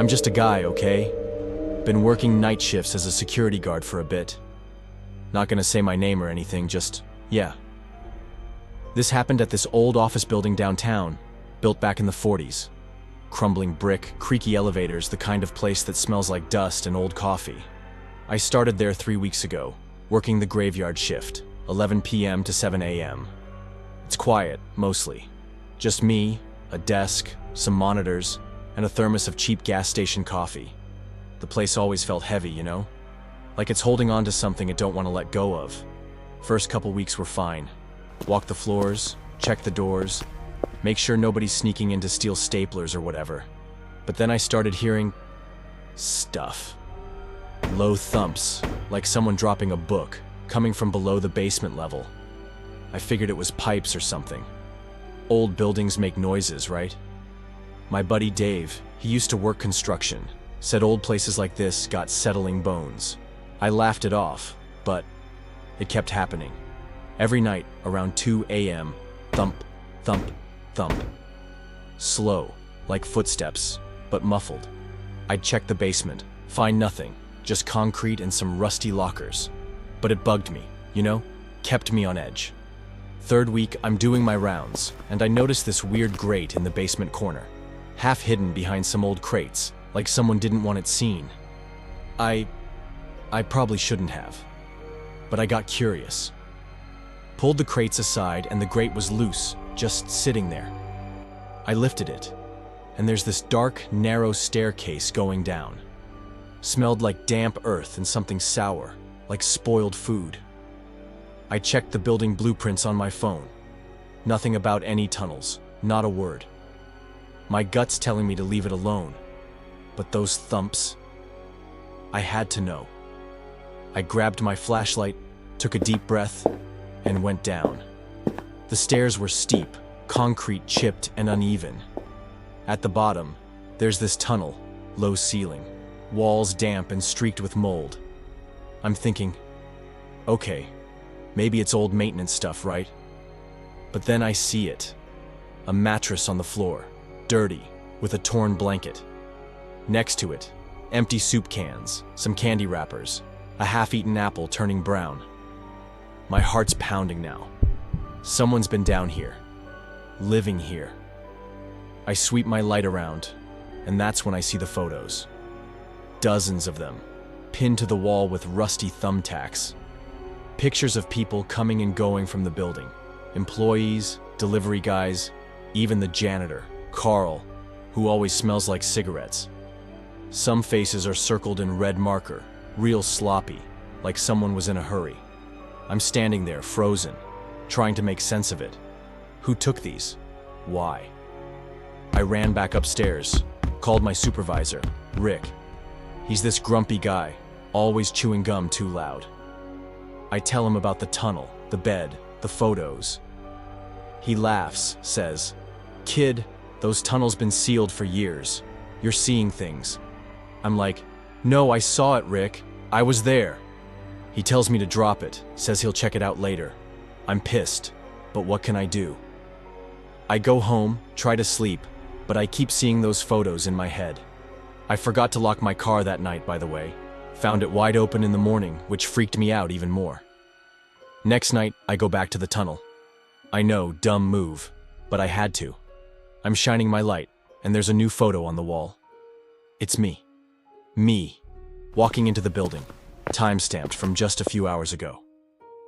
I'm just a guy, okay? Been working night shifts as a security guard for a bit. Not gonna say my name or anything, just, yeah. This happened at this old office building downtown, built back in the 40s. Crumbling brick, creaky elevators, the kind of place that smells like dust and old coffee. I started there 3 weeks ago, working the graveyard shift, 11 p.m. to 7 a.m. It's quiet, mostly. Just me, a desk, some monitors, and a thermos of cheap gas station coffee. The place always felt heavy, you know? Like it's holding on to something it don't want to let go of. First couple weeks were fine. Walk the floors, check the doors, make sure nobody's sneaking in to steal staplers or whatever. But then I started hearing stuff. Low thumps, like someone dropping a book, coming from below the basement level. I figured it was pipes or something. Old buildings make noises, right? My buddy Dave, he used to work construction, said old places like this got settling bones. I laughed it off, but it kept happening. Every night, around 2 a.m., thump, thump, thump. Slow, like footsteps, but muffled. I'd check the basement, find nothing, just concrete and some rusty lockers. But it bugged me, you know? Kept me on edge. Third week, I'm doing my rounds, and I noticed this weird grate in the basement corner, half hidden behind some old crates, like someone didn't want it seen. I probably shouldn't have, but I got curious. Pulled the crates aside and the grate was loose, just sitting there. I lifted it, and there's this dark, narrow staircase going down. Smelled like damp earth and something sour, like spoiled food. I checked the building blueprints on my phone. Nothing about any tunnels, not a word. My gut's telling me to leave it alone, but those thumps, I had to know. I grabbed my flashlight, took a deep breath, and went down. The stairs were steep, concrete chipped and uneven. At the bottom, there's this tunnel, low ceiling, walls damp and streaked with mold. I'm thinking, okay, maybe it's old maintenance stuff, right? But then I see it. A mattress on the floor, dirty, with a torn blanket. Next to it, empty soup cans, some candy wrappers, a half-eaten apple turning brown. My heart's pounding now. Someone's been down here, living here. I sweep my light around, and that's when I see the photos. Dozens of them, pinned to the wall with rusty thumbtacks. Pictures of people coming and going from the building. Employees, delivery guys, even the janitor, Carl, who always smells like cigarettes. Some faces are circled in red marker, real sloppy, like someone was in a hurry. I'm standing there, frozen, trying to make sense of it. Who took these? Why? I ran back upstairs, called my supervisor, Rick. He's this grumpy guy, always chewing gum too loud. I tell him about the tunnel, the bed, the photos. He laughs, says, "Kid, those tunnels been sealed for years. You're seeing things." I'm like, "No, I saw it, Rick. I was there." He tells me to drop it, says he'll check it out later. I'm pissed, but what can I do? I go home, try to sleep, but I keep seeing those photos in my head. I forgot to lock my car that night, by the way. Found it wide open in the morning, which freaked me out even more. Next night, I go back to the tunnel. I know, dumb move, but I had to. I'm shining my light, and there's a new photo on the wall. It's me. Me, walking into the building, time-stamped from just a few hours ago.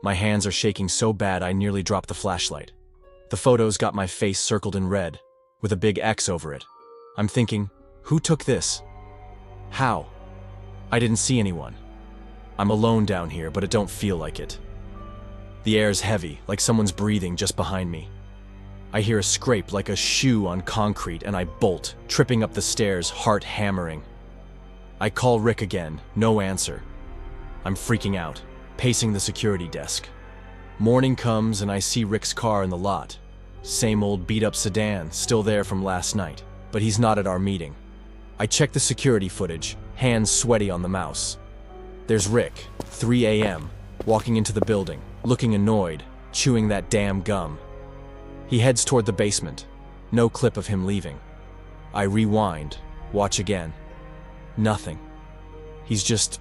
My hands are shaking so bad I nearly dropped the flashlight. The photo's got my face circled in red, with a big X over it. I'm thinking, who took this? How? I didn't see anyone. I'm alone down here, but it don't feel like it. The air's heavy, like someone's breathing just behind me. I hear a scrape like a shoe on concrete, and I bolt, tripping up the stairs, heart hammering. I call Rick again, no answer. I'm freaking out, pacing the security desk. Morning comes and I see Rick's car in the lot. Same old beat-up sedan, still there from last night, but he's not at our meeting. I check the security footage, hands sweaty on the mouse. There's Rick, 3 a.m., walking into the building, looking annoyed, chewing that damn gum. He heads toward the basement. No clip of him leaving. I rewind, watch again. Nothing. He's just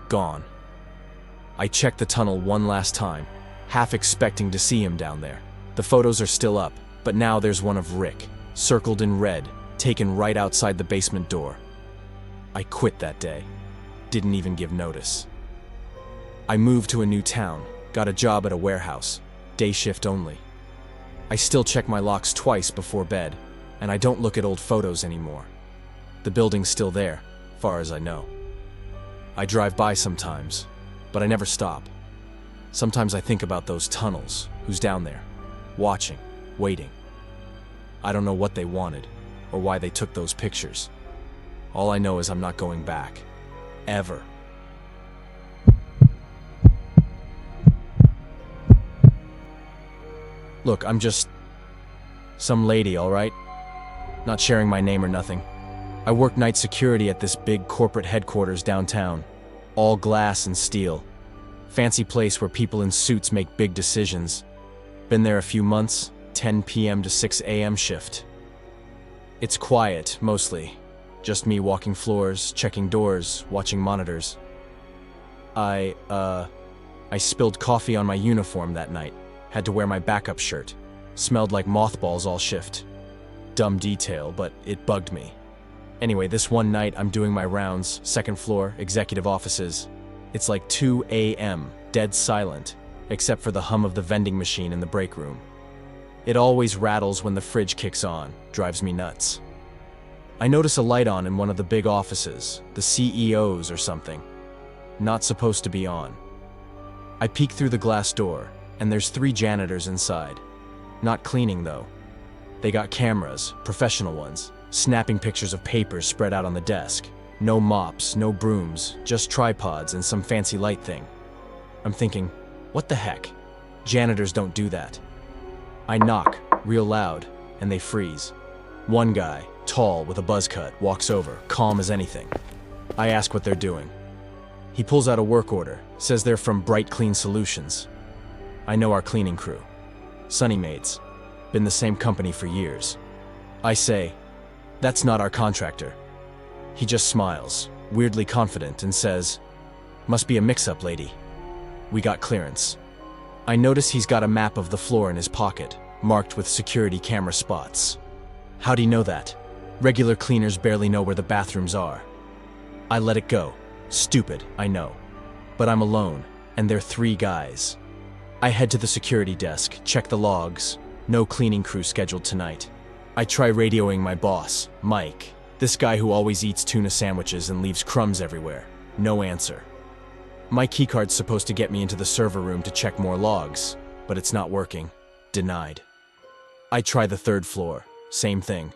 gone. I checked the tunnel one last time, half expecting to see him down there. The photos are still up, but now there's one of Rick, circled in red, taken right outside the basement door. I quit that day. Didn't even give notice. I moved to a new town, got a job at a warehouse, day shift only. I still check my locks twice before bed, and I don't look at old photos anymore. The building's still there, far as I know. I drive by sometimes, but I never stop. Sometimes I think about those tunnels, who's down there, watching, waiting. I don't know what they wanted, or why they took those pictures. All I know is I'm not going back. Ever. Look, I'm just some lady, all right? Not sharing my name or nothing. I work night security at this big corporate headquarters downtown. All glass and steel. Fancy place where people in suits make big decisions. Been there a few months, 10 p.m. to 6 a.m. shift. It's quiet, mostly. Just me walking floors, checking doors, watching monitors. I spilled coffee on my uniform that night. Had to wear my backup shirt. Smelled like mothballs all shift. Dumb detail, but it bugged me. Anyway, this one night I'm doing my rounds, second floor, executive offices. It's like 2 a.m., dead silent, except for the hum of the vending machine in the break room. It always rattles when the fridge kicks on, drives me nuts. I notice a light on in one of the big offices, the CEO's or something. Not supposed to be on. I peek through the glass door, and there's 3 janitors inside. Not cleaning, though. They got cameras, professional ones, snapping pictures of papers spread out on the desk. No mops, no brooms, just tripods and some fancy light thing. I'm thinking, what the heck? Janitors don't do that. I knock, real loud, and they freeze. One guy, tall, with a buzz cut, walks over, calm as anything. I ask what they're doing. He pulls out a work order, says they're from Bright Clean Solutions. I know our cleaning crew. Sunnymates. Been the same company for years. I say, that's not our contractor. He just smiles, weirdly confident, and says, must be a mix-up, lady. We got clearance. I notice he's got a map of the floor in his pocket, marked with security camera spots. How'd he know that? Regular cleaners barely know where the bathrooms are. I let it go. Stupid, I know. But I'm alone, and they're 3 guys. I head to the security desk, check the logs. No cleaning crew scheduled tonight. I try radioing my boss, Mike, this guy who always eats tuna sandwiches and leaves crumbs everywhere. No answer. My keycard's supposed to get me into the server room to check more logs, but it's not working. Denied. I try the 3rd floor. Same thing.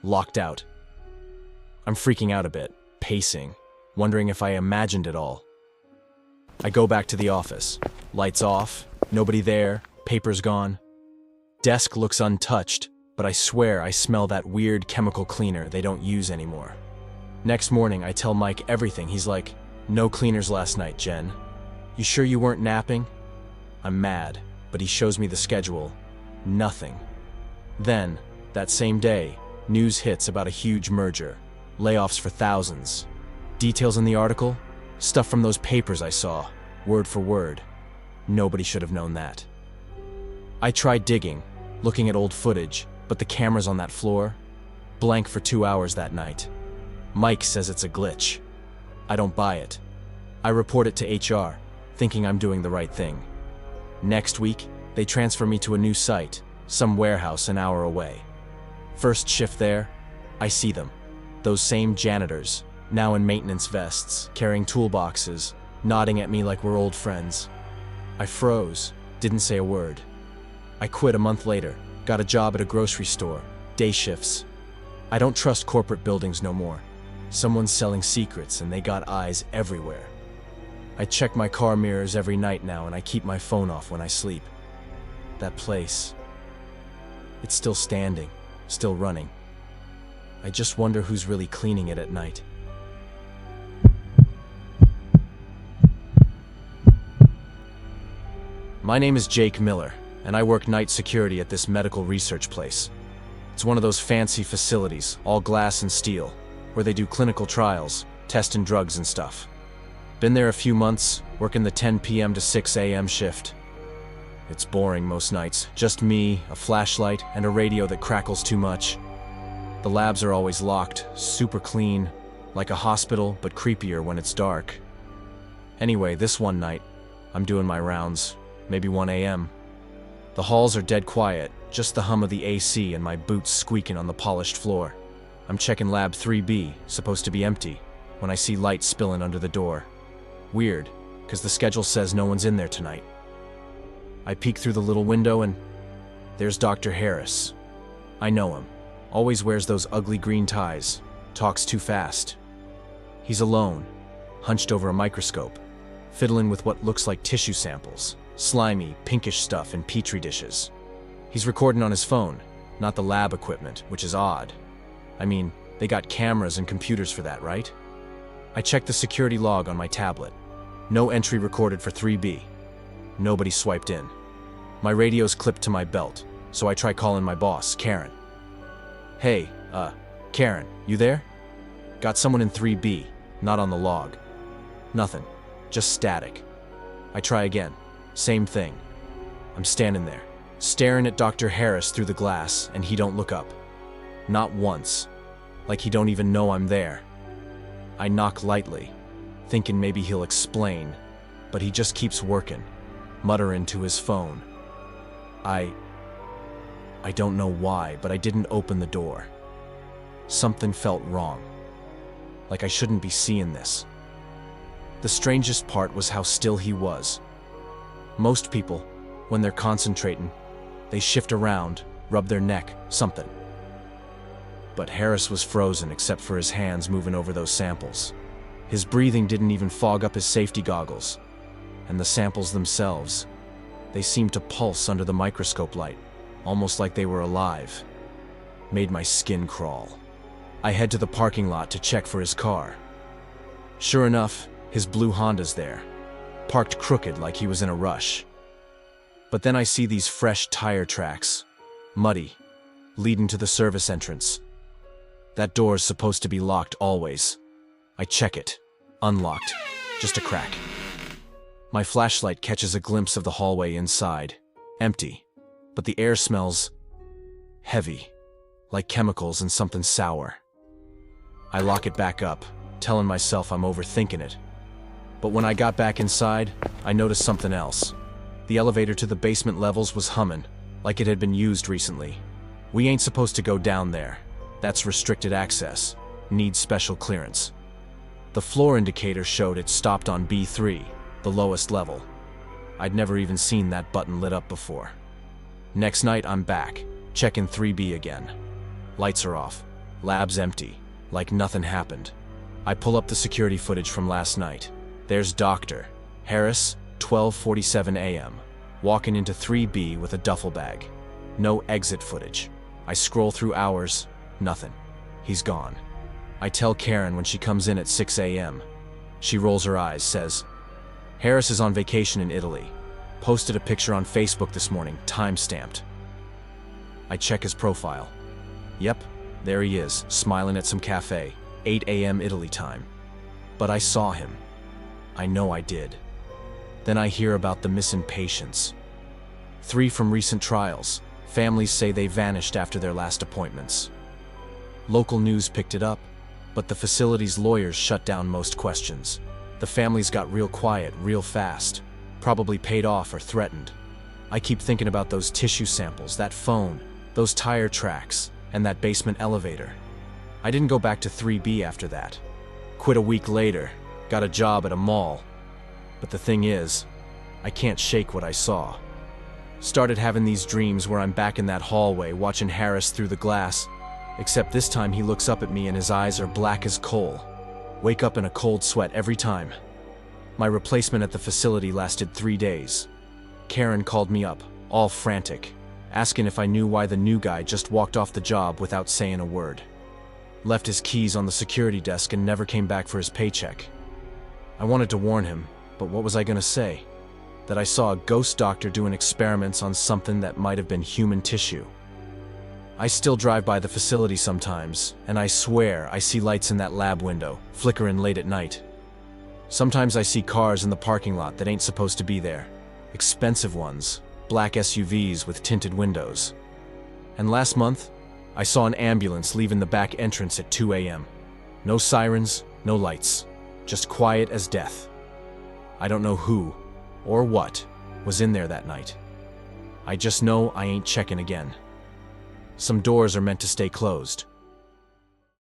Locked out. I'm freaking out a bit, pacing, wondering if I imagined it all. I go back to the office. Lights off, nobody there, papers gone. Desk looks untouched, but I swear I smell that weird chemical cleaner they don't use anymore. Next morning, I tell Mike everything. He's like, no cleaners last night, Jen. You sure you weren't napping? I'm mad, but he shows me the schedule. Nothing. Then, that same day, news hits about a huge merger. Layoffs for thousands. Details in the article? Stuff from those papers I saw, word for word. Nobody should have known that. I tried digging, looking at old footage, but the cameras on that floor, blank for 2 hours that night. Mike says it's a glitch. I don't buy it. I report it to HR, thinking I'm doing the right thing. Next week, they transfer me to a new site, some warehouse an hour away. First shift there, I see them. Those same janitors, now in maintenance vests, carrying toolboxes, nodding at me like we're old friends. I froze, didn't say a word. I quit a month later, got a job at a grocery store, day shifts. I don't trust corporate buildings no more. Someone's selling secrets and they got eyes everywhere. I check my car mirrors every night now and I keep my phone off when I sleep. That place, it's still standing, still running. I just wonder who's really cleaning it at night. My name is Jake Miller, and I work night security at this medical research place. It's one of those fancy facilities, all glass and steel. where they do clinical trials, testing drugs and stuff. Been there a few months, working the 10 p.m. to 6 a.m. shift. It's boring most nights, just me, a flashlight, and a radio that crackles too much. The labs are always locked, super clean, like a hospital, but creepier when it's dark. Anyway, this one night, I'm doing my rounds, maybe 1 a.m. The halls are dead quiet, just the hum of the AC and my boots squeaking on the polished floor. I'm checking lab 3B, supposed to be empty, when I see light spilling under the door. Weird, because the schedule says no one's in there tonight. I peek through the little window and there's Dr. Harris. I know him. Always wears those ugly green ties. Talks too fast. He's alone, hunched over a microscope, fiddling with what looks like tissue samples. Slimy, pinkish stuff in petri dishes. He's recording on his phone, not the lab equipment, which is odd. I mean, they got cameras and computers for that, right? I checked the security log on my tablet. No entry recorded for 3B. Nobody swiped in. My radio's clipped to my belt, so I try calling my boss, Karen. Hey, Karen, you there? Got someone in 3B, not on the log. Nothing, just static. I try again. Same thing. I'm standing there, staring at Dr. Harris through the glass, and he don't look up. Not once. Like he don't even know I'm there. I knock lightly, thinking maybe he'll explain, but he just keeps working, muttering to his phone. I don't know why, but I didn't open the door. Something felt wrong. Like I shouldn't be seeing this. The strangest part was how still he was. Most people, when they're concentrating, they shift around, rub their neck, something. But Harris was frozen except for his hands moving over those samples. His breathing didn't even fog up his safety goggles. And the samples themselves, they seemed to pulse under the microscope light, almost like they were alive. Made my skin crawl. I head to the parking lot to check for his car. Sure enough, his blue Honda's there, parked crooked like he was in a rush. But then I see these fresh tire tracks, muddy, leading to the service entrance. That door's supposed to be locked always. I check it. Unlocked. Just a crack. My flashlight catches a glimpse of the hallway inside. Empty. But the air smells heavy, like chemicals and something sour. I lock it back up, telling myself I'm overthinking it. But when I got back inside, I noticed something else. The elevator to the basement levels was humming, like it had been used recently. We ain't supposed to go down there. That's restricted access. Needs special clearance. The floor indicator showed it stopped on B3, the lowest level. I'd never even seen that button lit up before. Next night, I'm back, checking 3B again. Lights are off. Lab's empty, like nothing happened. I pull up the security footage from last night. There's Dr. Harris, 12:47 a.m., walking into 3B with a duffel bag. No exit footage. I scroll through hours, nothing. He's gone. I tell Karen when she comes in at 6 a.m. She rolls her eyes, says, Harris is on vacation in Italy. Posted a picture on Facebook this morning, time-stamped. I check his profile. Yep, there he is, smiling at some cafe, 8 a.m. Italy time. But I saw him. I know I did. Then I hear about the missing patients. 3 from recent trials. Families say they vanished after their last appointments. Local news picked it up, but the facility's lawyers shut down most questions. The families got real quiet real fast, probably paid off or threatened. I keep thinking about those tissue samples, that phone, those tire tracks, and that basement elevator. I didn't go back to 3B after that. Quit a week later, got a job at a mall. But the thing is, I can't shake what I saw. Started having these dreams where I'm back in that hallway watching Harris through the glass, except this time he looks up at me and his eyes are black as coal. Wake up in a cold sweat every time. My replacement at the facility lasted 3 days. Karen called me up, all frantic, asking if I knew why the new guy just walked off the job without saying a word. Left his keys on the security desk and never came back for his paycheck. I wanted to warn him, but what was I gonna say? That I saw a ghost doctor doing experiments on something that might have been human tissue. I still drive by the facility sometimes, and I swear I see lights in that lab window, flickering late at night. Sometimes I see cars in the parking lot that ain't supposed to be there. Expensive ones, black SUVs with tinted windows. And last month, I saw an ambulance leaving the back entrance at 2 a.m. No sirens, no lights, just quiet as death. I don't know who, or what, was in there that night. I just know I ain't checking again. Some doors are meant to stay closed.